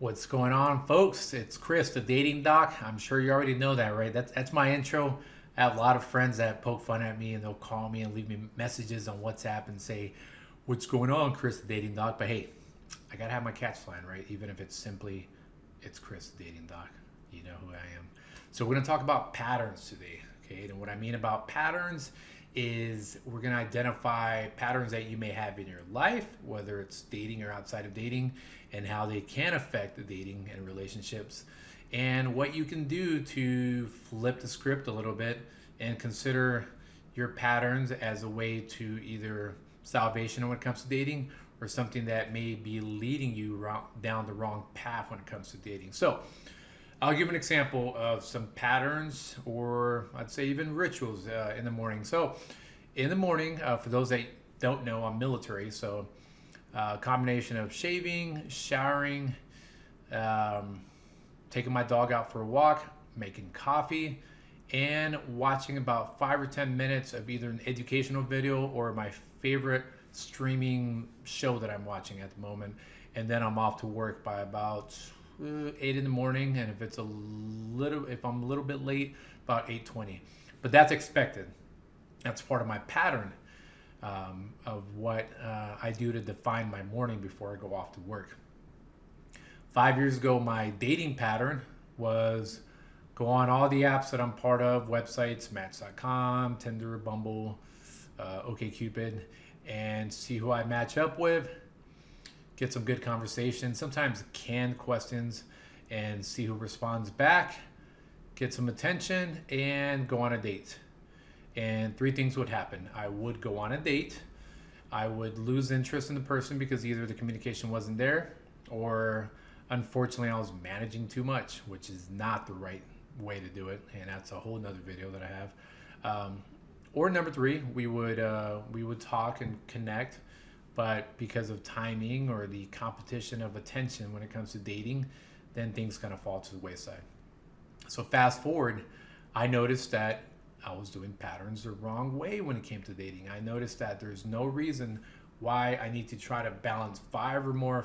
What's going on, folks? It's Chris, the dating doc. I'm sure you already know that, right? That's my intro. I have a lot of friends that poke fun at me and they'll call me and leave me messages on WhatsApp and say, "What's going on, Chris, the dating doc?" But hey, I gotta have my catch line, right? Even if it's simply, it's Chris, the dating doc. You know who I am. So we're gonna talk about patterns today, okay? And what I mean about patterns is we're going to identify patterns that you may have in your life, whether it's dating or outside of dating, and how they can affect the dating and relationships, and what you can do to flip the script a little bit and consider your patterns as a way to either salvation when it comes to dating or something that may be leading you down the wrong path when it comes to dating. So I'll give an example of some patterns, or I'd say even rituals in the morning. So, in the morning, for those that don't know, I'm military, so a combination of shaving, showering, taking my dog out for a walk, making coffee, and watching about 5 or 10 minutes of either an educational video or my favorite streaming show that I'm watching at the moment. And then I'm off to work by about 8 in the morning, and if I'm a little bit late, about 8:20. But that's expected. That's part of my pattern of what I do to define my morning before I go off to work. 5 years ago, my dating pattern was go on all the apps that I'm part of, websites, Match.com, Tinder, Bumble, OkCupid, and see who I match up with, get some good conversation, sometimes canned questions, and see who responds back, get some attention, and go on a date. And three things would happen. I would go on a date. I would lose interest in the person because either the communication wasn't there, or unfortunately I was managing too much, which is not the right way to do it. And that's a whole nother video that I have. Or number three, we would talk and connect, but because of timing or the competition of attention when it comes to dating, then things kind of fall to the wayside. So fast forward, I noticed that I was doing patterns the wrong way when it came to dating. I noticed that there's no reason why I need to try to balance 5 or more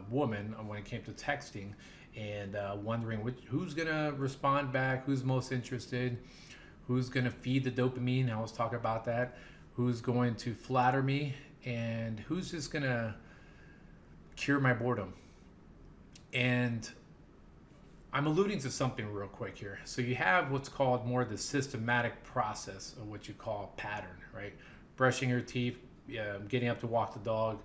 women when it came to texting, and wondering who's gonna respond back, who's most interested, who's gonna feed the dopamine. I always talk about that. Who's going to flatter me, and who's just gonna cure my boredom. And I'm alluding to something real quick here. So you have what's called more the systematic process of what you call pattern, right? Brushing your teeth, getting up to walk the dog,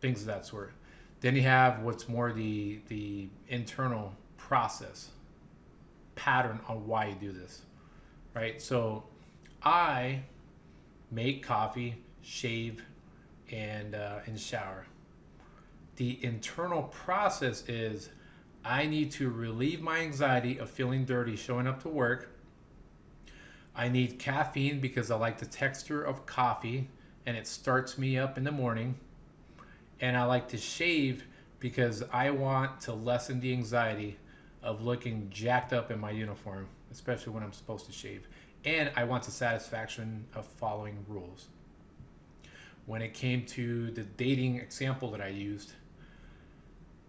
things of that sort. Then you have what's more the internal process pattern on why you do this, right? So I make coffee, shave, and shower. The internal process is I need to relieve my anxiety of feeling dirty showing up to work. I need caffeine because I like the texture of coffee and it starts me up in the morning. And I like to shave because I want to lessen the anxiety of looking jacked up in my uniform, especially when I'm supposed to shave. And I want the satisfaction of following rules. When it came to the dating example that I used,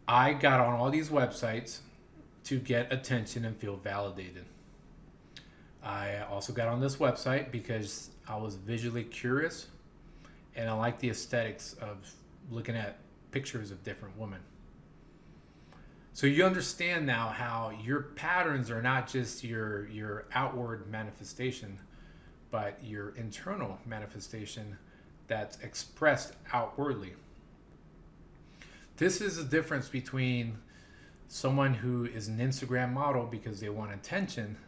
I got on all these websites to get attention and feel validated. I also got on this website because I was visually curious and I like the aesthetics of looking at pictures of different women. So you understand now how your patterns are not just your outward manifestation, but your internal manifestation that's expressed outwardly. This is the difference between someone who is an Instagram model because they want attention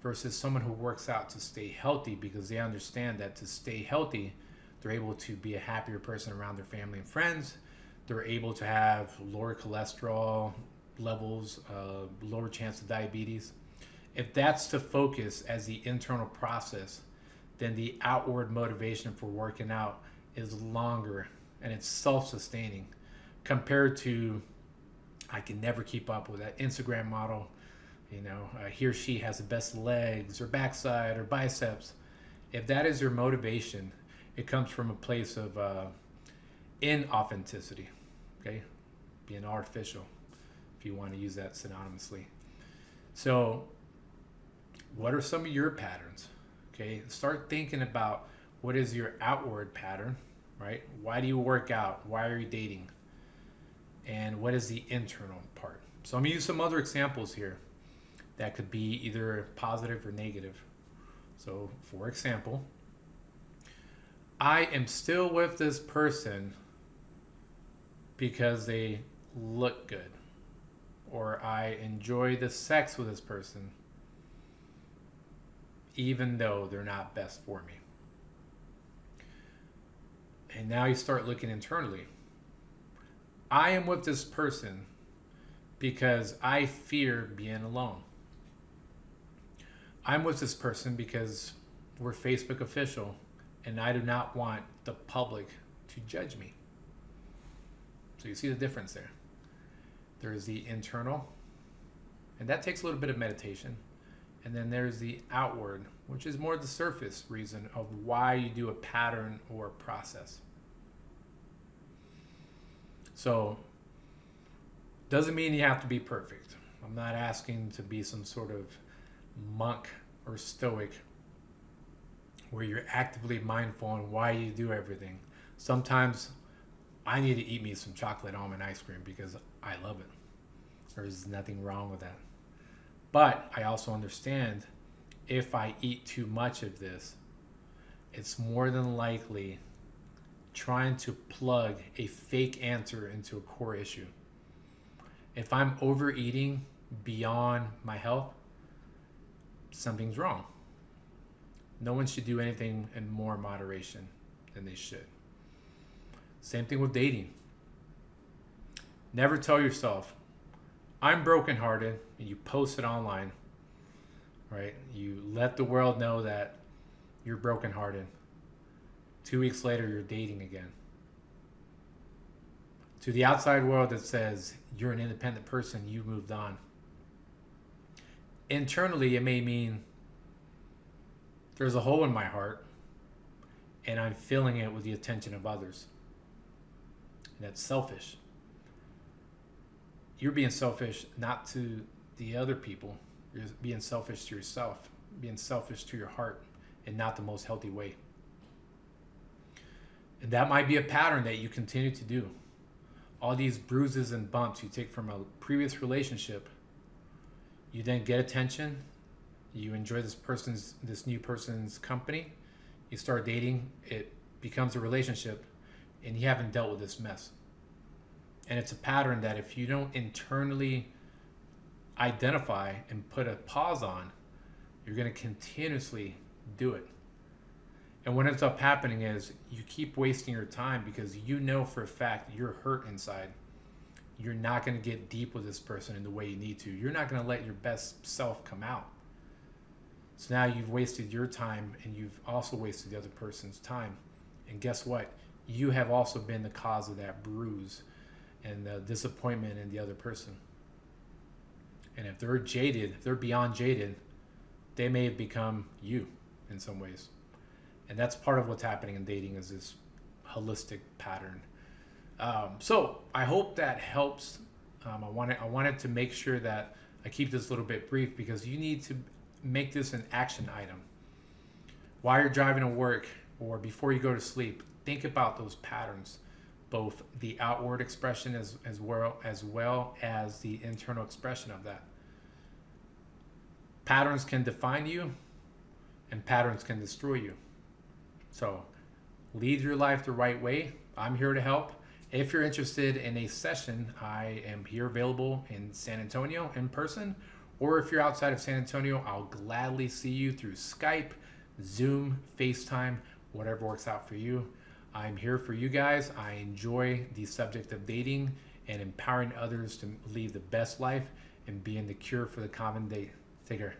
versus someone who works out to stay healthy because they understand that to stay healthy, they're able to be a happier person around their family and friends. They're able to have lower cholesterol levels, lower chance of diabetes. If that's the focus as the internal process, then the outward motivation for working out is longer and it's self-sustaining compared to I can never keep up with that Instagram model. He or she has the best legs or backside or biceps. If that is your motivation, it comes from a place of inauthenticity, okay? Being artificial. if you want to use that synonymously. So what are some of your patterns? Okay, start thinking about what is your outward pattern, right? Why do you work out? Why are you dating? And what is the internal part? So I'm going to use some other examples here that could be either positive or negative. So for example, I am still with this person because they look good, or I enjoy the sex with this person even though they're not best for me. And now you start looking internally. I am with this person because I fear being alone. I'm with this person because we're Facebook official and I do not want the public to judge me. So you see the difference there. There's the internal, and that takes a little bit of meditation. And then there's the outward, which is more the surface reason of why you do a pattern or a process. So, doesn't mean you have to be perfect. I'm not asking to be some sort of monk or stoic where you're actively mindful on why you do everything. Sometimes I need to eat me some chocolate almond ice cream because I love it. There's nothing wrong with that. But I also understand if I eat too much of this, it's more than likely trying to plug a fake answer into a core issue. If I'm overeating beyond my health, something's wrong. No one should do anything in more moderation than they should. Same thing with dating. Never tell yourself, I'm brokenhearted, and you post it online, right? You let the world know that you're brokenhearted. 2 weeks later, you're dating again. To the outside world, it says you're an independent person, you moved on. Internally, it may mean there's a hole in my heart, and I'm filling it with the attention of others. And that's selfish. You're being selfish not to the other people. You're being selfish to yourself, being selfish to your heart, and not the most healthy way. And that might be a pattern that you continue to do. All these bruises and bumps you take from a previous relationship, you then get attention, you enjoy this new person's company, you start dating, it becomes a relationship, and you haven't dealt with this mess. And it's a pattern that if you don't internally identify and put a pause on, you're going to continuously do it. And what ends up happening is you keep wasting your time because you know for a fact you're hurt inside. You're not going to get deep with this person in the way you need to. You're not going to let your best self come out. So now you've wasted your time and you've also wasted the other person's time. And guess what? You have also been the cause of that bruise and the disappointment in the other person. And if they're jaded, if they're beyond jaded, they may have become you in some ways. And that's part of what's happening in dating is this holistic pattern. So I hope that helps. I wanted to make sure that I keep this a little bit brief because you need to make this an action item. While you're driving to work or before you go to sleep, think about those patterns, both the outward expression as well as the internal expression of that. Patterns can define you and patterns can destroy you. So lead your life the right way. I'm here to help. If you're interested in a session, I am here available in San Antonio in person, or if you're outside of San Antonio, I'll gladly see you through Skype, Zoom, FaceTime, whatever works out for you. I'm here for you guys. I enjoy the subject of dating and empowering others to live the best life and being the cure for the common day. Take care.